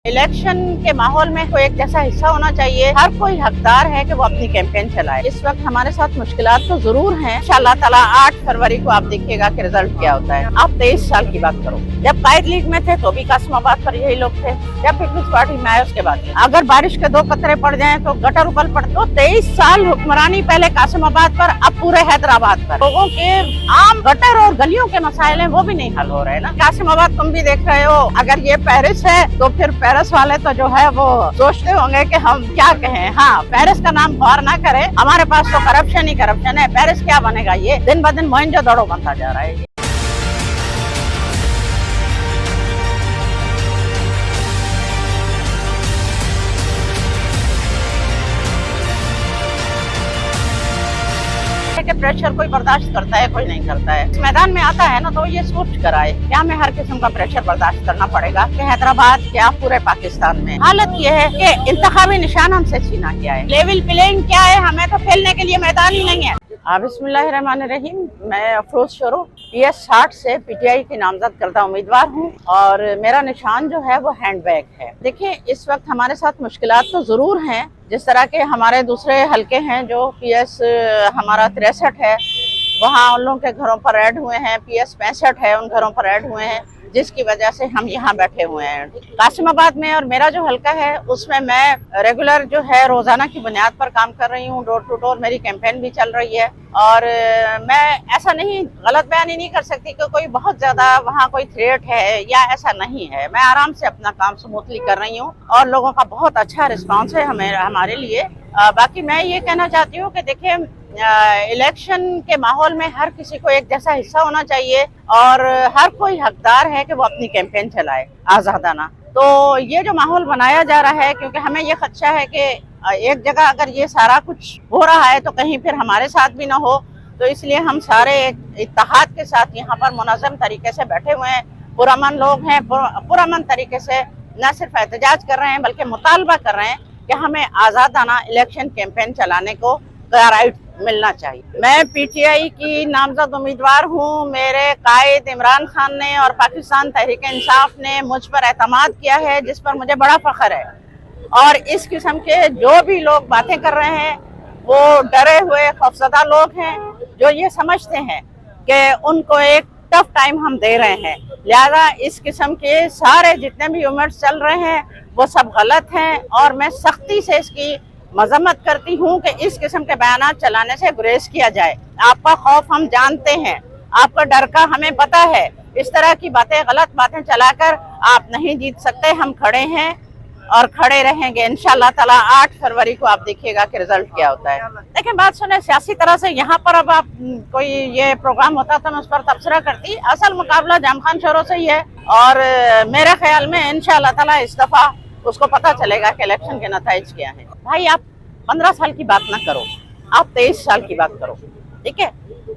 Election के माहौल में कोई एक जैसा हिस्सा होना चाहिए। हर कोई हकदार है कि वो अपनी कैंपेन चलाए। इस वक्त हमारे साथ मुश्किलात तो जरूर हैं। इंशाअल्लाह ताला 8 फरवरी को आप देखिएगा कि रिजल्ट क्या होता है। आप 23 साल की बात करो, जब कायद लीग में थे तो भी कासिमाबाद पर यही लोग थे, जब पीपल्स पार्टी में आए उसके बाद अगर बारिश के 2 कतरे पड़ जाए तो गटर उबल पड़ते। तो 23 साल हुक्मरानी पहले कासिमाबाद पर, अब पूरे हैदराबाद पर। लोगों के आम गटर और गलियों के मसाइल हैं वो भी नहीं हल हो रहे ना। कासिमाबाद तुम भी देख रहे हो, अगर ये पेरिस है तो फिर पेरिस वाले तो जो है वो सोचते होंगे कि हम क्या कहें। हाँ, पेरिस का नाम गौर ना करें, हमारे पास तो करप्शन ही करप्शन है। पेरिस क्या बनेगा, ये दिन ब दिन मोहनजोदड़ो बनता जा रहा है। प्रेशर कोई बर्दाश्त करता है, कोई नहीं करता है। इस मैदान में आता है ना तो ये सोच कर आए कि हमें हर किस्म का प्रेशर बर्दाश्त करना पड़ेगा कि हैदराबाद क्या पूरे पाकिस्तान में हालत ये है कि इंतखाबी निशान हमसे छीना गया है। लेवल प्लेइंग क्या है, हमें तो खेलने के लिए मैदान ही नहीं है। बिस्मिल्लाहिर्रहमानिर्रहीम। मैं अफरोज शोरो PS 60 से PTI की नामजद करदा उम्मीदवार हूँ और मेरा निशान जो है वो हैंडबैग है। देखिए, इस वक्त हमारे साथ मुश्किलात तो जरूर हैं, जिस तरह के हमारे दूसरे हलके हैं जो PS हमारा 63 है, वहाँ उन लोगों के घरों पर ऐड हुए हैं। PS 65 है, उन घरों पर ऐड हुए हैं, जिसकी वजह से हम यहाँ बैठे हुए हैं। कासिमाबाद में और मेरा जो हलका है उसमें मैं रेगुलर जो है रोजाना की बुनियाद पर काम कर रही हूँ। डोर टू डोर मेरी कैंपेन भी चल रही है और मैं ऐसा नहीं गलत बयानी नहीं कर सकती कि कोई बहुत ज्यादा वहाँ कोई थ्रेट है या ऐसा नहीं है। मैं आराम से अपना काम स्मूथली कर रही हूँ और लोगों का बहुत अच्छा रिस्पॉन्स है हमारे लिए। बाकी मैं ये कहना चाहती हूँ कि देखिए, इलेक्शन के माहौल में हर किसी को एक जैसा हिस्सा होना चाहिए और हर कोई हकदार है कि वो अपनी कैंपेन चलाए आज़ादाना। तो ये जो माहौल बनाया जा रहा है, क्योंकि हमें ये खदशा है कि एक जगह अगर ये सारा कुछ हो रहा है तो कहीं फिर हमारे साथ भी ना हो, तो इसलिए हम सारे इत्तेहाद के साथ यहाँ पर मुनज़्ज़म तरीके से बैठे हुए हैं। पुरअमन लोग हैं, पुरअमन तरीके से न सिर्फ एहतजाज कर रहे हैं बल्कि मुतालबा कर रहे हैं कि हमें आज़ादाना इलेक्शन कैंपेन चलाने को राइट मिलना चाहिए। मैं PTI की नामजद उम्मीदवार हूँ। मेरे कायद इमरान खान ने और पाकिस्तान तहरीक इंसाफ ने मुझ पर एतमाद किया है, जिस पर मुझे बड़ा फख्र है। और इस किस्म के जो भी लोग बातें कर रहे हैं वो डरे हुए खौफज़दा लोग हैं, जो ये समझते हैं कि उनको एक टफ टाइम हम दे रहे हैं। लिहाजा इस किस्म के सारे जितने भी यूमेंट्स चल रहे हैं वो सब गलत हैं और मैं सख्ती से इसकी मजम्मत करती हूँ कि इस किस्म के बयानात चलाने से गुरेज किया जाए। आपका खौफ हम जानते हैं, आपका डर का हमें पता है। इस तरह की बातें, गलत बातें चलाकर आप नहीं जीत सकते। हम खड़े हैं और खड़े रहेंगे इंशाअल्लाह ताला। 8 फरवरी को आप देखिएगा कि रिजल्ट क्या होता है। लेकिन बात सुने, सियासी तरह से यहाँ पर अब आप कोई ये प्रोग्राम होता तो मैं उस पर तबसरा करती। असल मुकाबला जाम खान शोरों से ही है और मेरे ख्याल में इंशाअल्लाह ताला इस दफा उसको पता चलेगा कि इलेक्शन के नतीजे क्या हैं। भाई, आप 15 साल की बात ना करो, आप 23 साल की बात करो, ठीक है।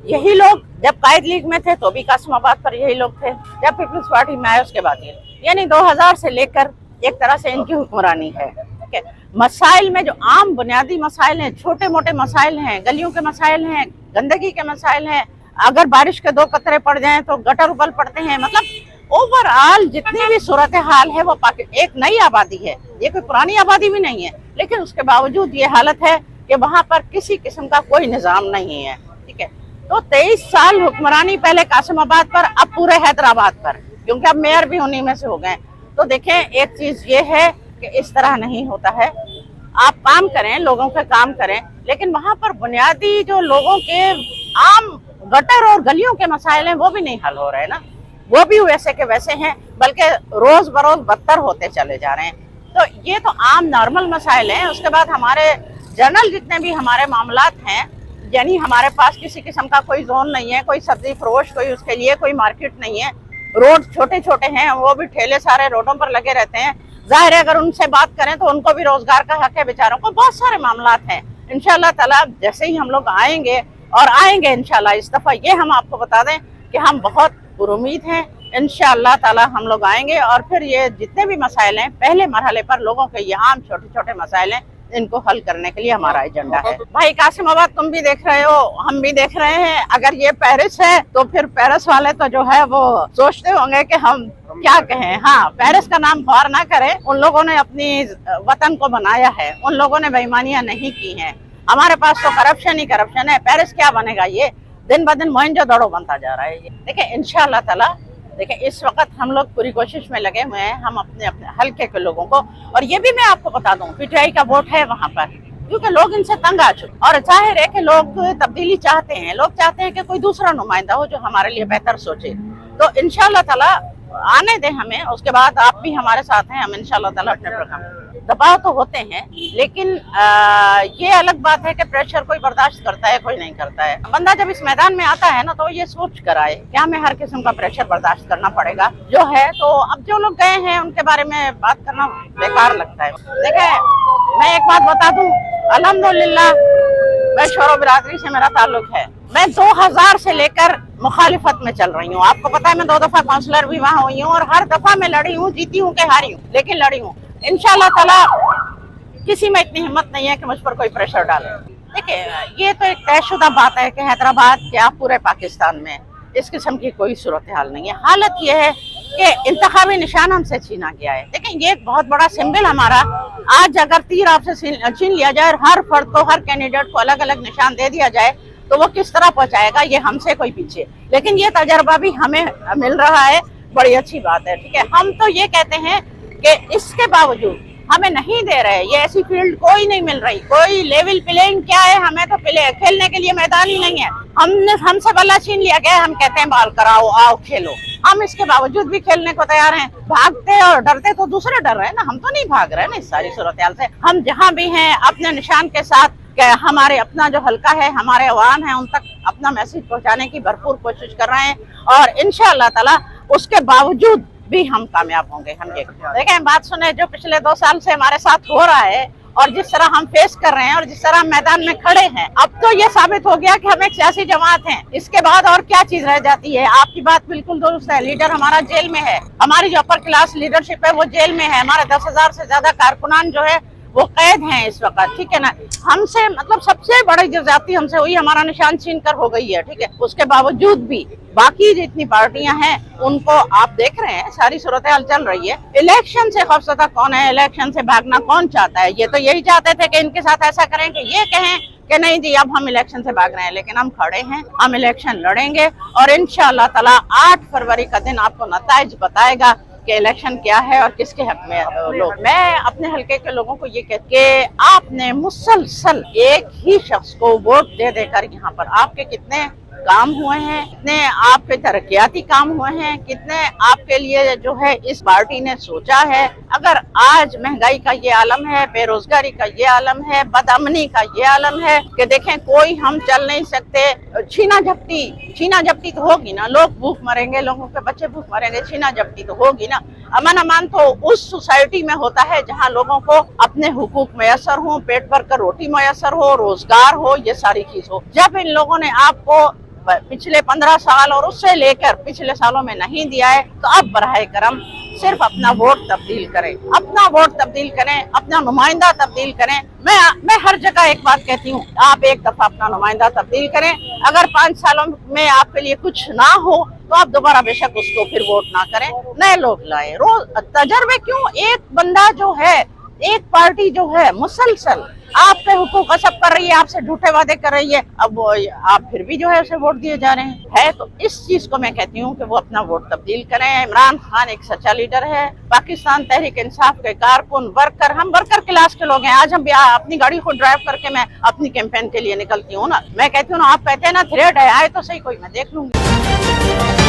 यही लोग जब कायद लीग में थे तो भी कासिमाबाद पर यही लोग थे, जब पीपल्स पार्टी में आए उसके बाद ये, यानी 2000 से लेकर एक तरह से इनकी हुक्मरानी है, ठीक है। मसाइल में जो आम बुनियादी मसाइल हैं, छोटे मोटे मसाइल हैं, गलियों के मसाइल हैं, गंदगी के मसाइल हैं, अगर बारिश के 2 कतरे पड़ जाएं तो गटर उबल पड़ते हैं। मतलब ओवरऑल जितनी भी सूरत हाल है वो एक नई आबादी है, ये कोई पुरानी आबादी भी नहीं है, लेकिन उसके बावजूद ये हालत है कि वहाँ पर किसी किस्म का कोई निज़ाम नहीं है, ठीक है। तो 23 साल हुक्मरानी पहले कासिमाबाद पर, अब पूरे हैदराबाद पर, क्योंकि अब मेयर भी उन्हीं में से हो गए। तो देखें, एक चीज ये है कि इस तरह नहीं होता है। आप काम करें, लोगों के काम करें, लेकिन वहाँ पर बुनियादी जो लोगों के आम गटर और गलियों के मसाइल हैं वो भी नहीं हल हो रहे ना, वो भी वैसे के वैसे हैं, बल्कि रोज बरोज बदतर होते चले जा रहे हैं। तो ये तो आम नॉर्मल मसाइल हैं। उसके बाद हमारे जनरल जितने भी हमारे मामलात हैं, यानी हमारे पास किसी किस्म का कोई जोन नहीं है, कोई सब्जी फरोश, कोई उसके लिए कोई मार्केट नहीं है। रोड छोटे छोटे हैं, वो भी ठेले सारे रोडों पर लगे रहते हैं। जाहिर है अगर उनसे बात करें तो उनको भी रोजगार का हक है बेचारों को। बहुत सारे मामलात हैं। इंशाअल्लाह ताला जैसे ही हम लोग आएंगे इंशाअल्लाह, इस दफा ये हम आपको बता दें कि हम बहुत पुरुमीद हैं। इंशाअल्लाह ताला हम लोग आएंगे और फिर ये जितने भी मसाइल हैं, पहले मरहले पर लोगों के ये आम छोटे छोटे मसाइल हैं, इनको हल करने के लिए हमारा एजेंडा है। भाई, कासिमाबाद तुम भी देख रहे हो, हम भी देख रहे हैं। अगर ये पेरिस है तो फिर पेरिस वाले तो जो है वो सोचते होंगे कि हम क्या कहें। हाँ, पेरिस का नाम गौर ना करें, उन लोगों ने अपनी वतन को बनाया है, उन लोगों ने बेईमानियां नहीं की हैं। हमारे पास तो करप्शन ही करप्शन है। पेरिस क्या बनेगा, ये दिन ब दिन मोहनजोदड़ो बनता जा रहा है। ये देखिए इंशाल्लाह ताला, देखिए इस वक्त हम लोग पूरी कोशिश में लगे हुए हैं, हम अपने अपने हल्के के लोगों को, और ये भी मैं आपको बता दूं, पीटीआई का वोट है वहां पर, क्योंकि लोग इनसे तंग आ चुके, और जाहिर है कि लोग तब्दीली चाहते हैं, लोग चाहते हैं कि कोई दूसरा नुमाइंदा हो जो हमारे लिए बेहतर सोचे। तो इंशाल्लाह ताला आने दें हमें, उसके बाद आप भी हमारे साथ हैं, हम इंशाल्लाह ताला अपने प्रोग्राम। दबाव तो होते हैं, लेकिन ये अलग बात है कि प्रेशर कोई बर्दाश्त करता है, कोई नहीं करता है। बंदा जब इस मैदान में आता है ना, तो ये सोच कर आए कि हमें हर किस्म का प्रेशर बर्दाश्त करना पड़ेगा जो है। तो अब जो लोग गए हैं उनके बारे में बात करना बेकार लगता है। देखें, मैं एक बात बता दूं, अल्हम्दुलिल्लाह मैं शोरो बिरादरी से मेरा ताल्लुक है। मैं 2000 से लेकर मुखालिफत में चल रही हूँ। आपको पता है मैं 2 दफा काउंसलर भी वहाँ हुई हूँ, और हर दफा मैं लड़ी हूँ, जीती हूँ कि हारी हूँ, लेकिन लड़ी हूँ। इंशाल्लाह ताला किसी में इतनी हिम्मत नहीं है कि मुझ पर कोई प्रेशर डाले। देखिए, ये तो एक तयशुदा बात है कि हैदराबाद क्या पूरे पाकिस्तान में इस किस्म की कोई सूरत हाल नहीं है। हालत ये है कि इंतखाबी निशान हमसे छीना गया है। देखिए, ये एक बहुत बड़ा सिंबल हमारा, आज अगर तीर आपसे छीन लिया जाए और हर फर्द को, हर कैंडिडेट को अलग अलग निशान दे दिया जाए, तो वो किस तरह पहुंचाएगा, ये हमसे कोई पीछे। लेकिन ये तजर्बा भी हमें मिल रहा है, बड़ी अच्छी बात है। ठीक है, हम तो ये कहते हैं कि इसके बावजूद हमें नहीं दे रहे, ये ऐसी फील्ड कोई नहीं मिल रही, कोई लेवल प्लेइंग क्या है, हमें तो खेलने के लिए मैदान ही नहीं है। हमसे बल्ला छीन लिया गया, हम कहते हैं बॉल कराओ, आओ खेलो। हम इसके बावजूद भी खेलने को तैयार हैं। भागते और डरते तो दूसरे डर रहे हैं ना, हम तो नहीं भाग रहे ना इस सारी सूरत हाल से। हम जहाँ भी हैं अपने निशान के साथ, हमारे अपना जो हल्का है, हमारे अवाम है, उन तक अपना मैसेज पहुंचाने की भरपूर कोशिश कर रहे हैं, और इंशाअल्लाह ताला उसके बावजूद भी हम कामयाब होंगे। हम ये देखें, बात सुने, जो पिछले 2 साल से हमारे साथ हो रहा है और जिस तरह हम फेस कर रहे हैं और जिस तरह हम मैदान में खड़े हैं, अब तो ये साबित हो गया कि हम एक सियासी जमात हैं। इसके बाद और क्या चीज रह जाती है। आपकी बात बिल्कुल दुरुस्त है, लीडर हमारा जेल में है, हमारी जो अपर क्लास लीडरशिप है वो जेल में है, हमारे 10,000 से ज्यादा कारकुनान जो है वो कैद हैं इस वक्त। ठीक है ना, हमसे मतलब सबसे बड़ी जो ज्यादती हमसे हुई, हमारा निशान छीन कर हो गई है। ठीक है, उसके बावजूद भी बाकी जितनी पार्टियां हैं उनको आप देख रहे हैं, सारी सूरत हाल चल रही है। इलेक्शन से खौफजदा कौन है, इलेक्शन से भागना कौन चाहता है। ये तो यही चाहते थे कि इनके साथ ऐसा करें कि ये कहें कि नहीं जी अब हम इलेक्शन से भाग रहे हैं, लेकिन हम खड़े हैं, हम इलेक्शन लड़ेंगे, और इंशाअल्लाह ताला 8 फरवरी का दिन आपको नताइज बताएगा कि इलेक्शन क्या है और किसके हक में लोग। मैं अपने हल्के के लोगों को ये कहती कि आपने मुसलसल एक ही शख्स को वोट दे देकर यहाँ पर आपके कितने काम हुए हैं, कितने आपके तरक्याती काम हुए हैं, कितने आपके लिए जो है इस पार्टी ने सोचा है। अगर आज महंगाई का ये आलम है, बेरोजगारी का ये आलम है, बदअमनी का ये आलम है कि देखें कोई हम चल नहीं सकते, छीना झपटी तो होगी ना, लोग भूख मरेंगे, लोगों के बच्चे भूख मरेंगे, छीना झपटी तो होगी ना। अमन अमान तो उस सोसाइटी में होता है जहाँ लोगों को अपने हुकूक मैसर हो, पेट भर कर रोटी मैसर हो, रोजगार हो, ये सारी चीज हो। जब इन लोगों ने आपको पिछले 15 साल और उससे लेकर पिछले सालों में नहीं दिया है, तो अब बराहे करम सिर्फ अपना वोट तब्दील करें, अपना वोट तब्दील करें, अपना नुमाइंदा तब्दील करें। मैं हर जगह एक बात कहती हूँ, आप एक दफा अपना नुमाइंदा तब्दील करें। अगर 5 सालों में आपके लिए कुछ ना हो तो आप दोबारा बेशक उसको फिर वोट ना करें, नए लोग लाए। रोज तजर्बे क्यों, एक बंदा जो है, एक पार्टी जो है मुसलसल आप पे हुकूक कसब कर रही है, आपसे झूठे वादे कर रही है, अब आप फिर भी जो है उसे वोट दिए जा रहे हैं। तो इस चीज को मैं कहती हूँ कि वो अपना वोट तब्दील करें। इमरान खान एक सच्चा लीडर है, पाकिस्तान तहरीक इंसाफ के कारकुन, वर्कर, हम वर्कर क्लास के लोग हैं। आज हम अपनी गाड़ी खुद ड्राइव करके मैं अपनी कैंपेन के लिए निकलती हूँ ना, मैं कहती हूँ ना, आप कहते हैं ना थ्रेड है, आए तो सही कोई, मैं देख लूंगी।